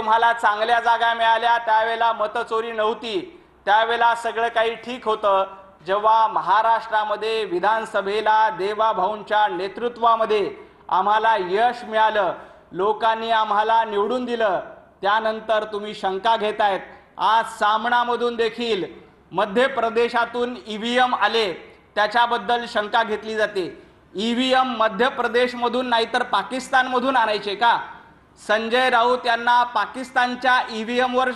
तुम्हाला चांगल्या जागा मिळाल्या, त्यावेळेला मतचोरी नव्हती, त्यावेळेला सगळं काही ठीक होतं. जेव्हा महाराष्ट्रामध्ये विधानसभेला देवाभाऊंच्या नेतृत्वामध्ये आम्हाला यश मिळालं, लोकांनी आम्हाला निवडून दिलं, त्यानंतर तुम्ही शंका घेतायत. आज सामनामधून देखील मध्य प्रदेशातून ईव्हीएम आले, त्याच्याबद्दल शंका घेतली जाते. ईव्हीएम मध्य प्रदेशमधून नाहीतर पाकिस्तानमधून आणायचे का? संजय राऊत यांना पाकिस्तानच्या ईव्हीएमवर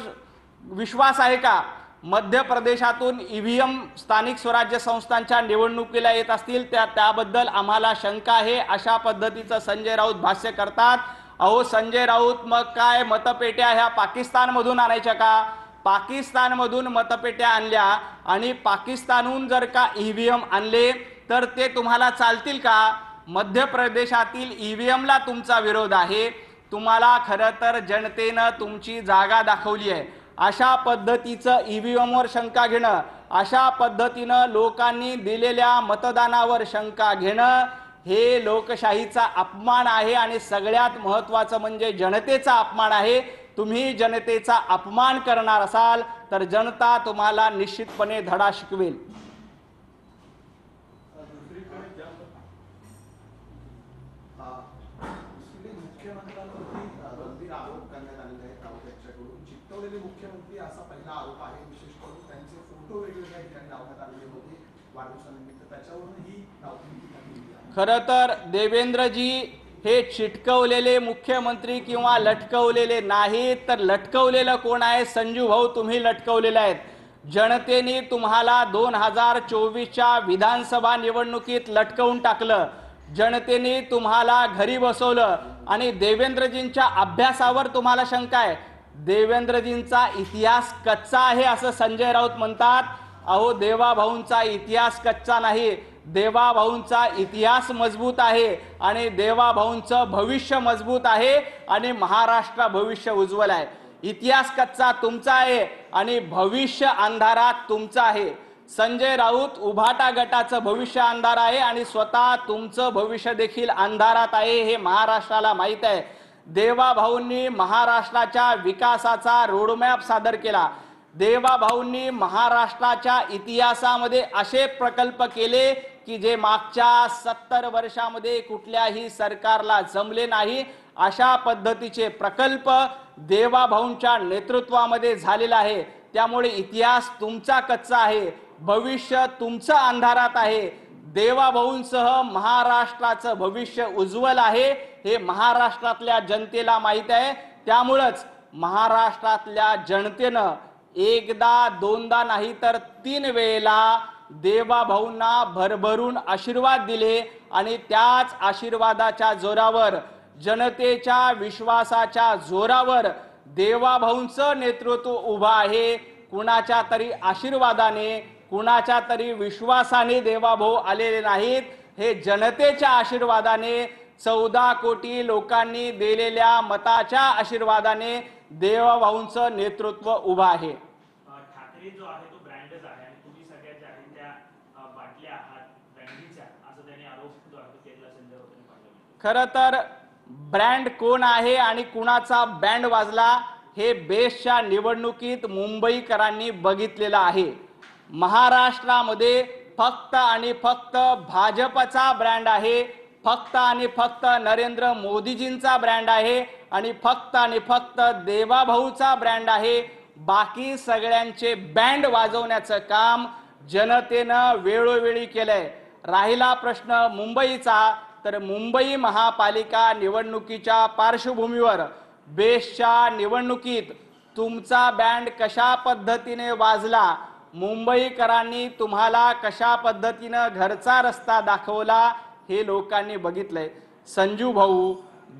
विश्वास आहे का? मध्य प्रदेशातून ईव्हीएम स्थानिक स्वराज्य संस्थांच्या निवडणुकीला येत असतील त्याबद्दल आम्हाला शंका आहे, अशा पद्धतीचं संजय राऊत भाष्य करतात. अहो संजय राऊत, मग काय मतपेट्या ह्या पाकिस्तानमधून आणायच्या का? पाकिस्तानमधून मतपेट्या आणल्या आणि पाकिस्तानहून जर का ईव्हीएम आणले तर ते तुम्हाला चालतील का? मध्य प्रदेशातील ईव्हीएमला तुमचा विरोध आहे. तुम्हाला खरं तर जनतेनं तुमची जागा दाखवली आहे. अशा पद्धतीचं ईव्हीएमवर शंका घेणं, अशा पद्धतीनं लोकांनी दिलेल्या मतदानावर शंका घेणं, हे लोकशाहीचा अपमान आहे आणि सगळ्यात महत्त्वाचं म्हणजे जनतेचा अपमान आहे. तुम्ही जनतेचा अपमान करणार असाल तर जनता तुम्हाला निश्चितपणे धडा शिकवेल. मुख्यमंत्री असा पहिला आरोप आहे, विशेष करून त्यांचे फोटो वेगवेगळ्या ठिकाणी लावण्यात आलेले होते वाढदिवसानिमित्त, त्याच्यावरून ही धावपळ. खरं तर देवेंद्रजी हे चिटकवलेले मुख्यमंत्री किंवा लटकवलेले नाहीत, तर लटकवलेलं कोण आहे? संजू भाऊ, तुम्ही लटकवलेले आहेत. जनतेने तुम्हाला 2024च्या विधानसभा निवडणुकीत लटकवून टाकलं. जनतेने तुम्हाला घरी बसवलं आणि देवेंद्रजींच्या अभ्यासावर तुम्हाला शंका आहे. देवेंद्रजींचा इतिहास कच्चा आहे असं संजय राऊत म्हणतात. अहो, देवाभाऊंचा इतिहास कच्चा नाही, देवाभाऊंचा इतिहास मजबूत आहे आणि देवाभाऊंचं भविष्य मजबूत आहे आणि महाराष्ट्र भविष्य उज्ज्वल आहे. इतिहास कच्चा तुमचा आहे आणि भविष्य अंधारात तुमचं आहे. संजय राऊत उभाटा गटाचं भविष्य अंधार आहे आणि स्वतः तुमचं भविष्य देखील अंधारात आहे, हे महाराष्ट्राला माहीत आहे. देवाभाऊंनी महाराष्ट्राच्या विकासाचा रोडमॅप सादर केला. देवाभाऊंनी महाराष्ट्राच्या इतिहासामध्ये असे प्रकल्प केले की जे मागच्या 70 वर्षामध्ये कुठल्याही सरकारला जमले नाही. अशा पद्धतीचे प्रकल्प देवाभाऊंच्या नेतृत्वामध्ये झालेला आहे. त्यामुळे इतिहास तुमचा कच्चा आहे, भविष्य तुमचं अंधारात आहे. देवाभाऊंसह महाराष्ट्राचं भविष्य उज्ज्वल आहे, हे महाराष्ट्रातल्या जनतेला माहीत आहे. त्यामुळेच महाराष्ट्रातल्या जनतेनं एकदा दोनदा नाही तर 3 वेळेला देवाभाऊंना भरभरून आशीर्वाद दिले आणि त्याच आशीर्वादाच्या जोरावर, जनतेच्या विश्वासाच्या जोरावर देवाभाऊंचं नेतृत्व उभं आहे. कुणाच्या तरी आशीर्वादाने, कुणाच्या तरी विश्वासाने देवाभाऊ आलेले नाहीत, हे जनतेच्या आशीर्वादाने, 14 कोटी लोकांनी दिलेल्या मताच्या आशीर्वादाने देवाभाऊंचं नेतृत्व उभं आहे. ठाकरे जो आहे तो ब्रँडच आहे आणि तुम्ही सगळ्या ज्या आहेत त्या बाटल्या आहात ब्रँडीच्या, असं त्यांनी आरोप जो आहे तो केला संजय राऊतांनी पाहिलं. खरं तर ब्रँड कोण आहे आणि कुणाचा बँड वाजला हे बेस्टच्या निवडणुकीत मुंबईकरांनी बघितलेलं आहे. महाराष्ट्रामध्ये फक्त आणि फक्त भाजपचा ब्रँड आहे, फक्त आणि फक्त नरेंद्र मोदीजींचा ब्रँड आहे आणि फक्त देवाभाऊचा ब्रँड आहे. बाकी सगळ्यांचे बँड वाजवण्याचं काम जनतेनं वेळोवेळी केलंय. राहिला प्रश्न मुंबईचा, तर मुंबई महापालिका निवडणुकीच्या पार्श्वभूमीवर बेस्टच्या निवडणुकीत तुमचा बँड कशा पद्धतीने वाजला, मुंबईकरांनी तुम्हाला कशा पद्धतीनं घरचा रस्ता दाखवला, हे लोकांनी बघितलंय. संजू भाऊ,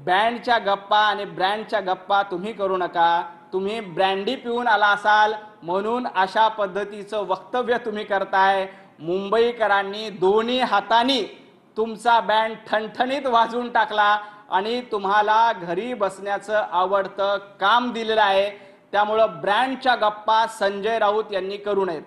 बँडच्या गप्पा आणि ब्रँडच्या गप्पा तुम्ही करू नका. तुम्ही ब्रँडी पिऊन आला असाल म्हणून अशा पद्धतीचं वक्तव्य तुम्ही करताय. मुंबईकरांनी दोन्ही हातांनी तुमचा बँड ठणठणीत वाजवून टाकला आणि तुम्हाला घरी बसण्याचं आवडतं काम दिलेलं आहे. त्यामुळं ब्रँडच्या गप्पा संजय राऊत यांनी करू नयेत.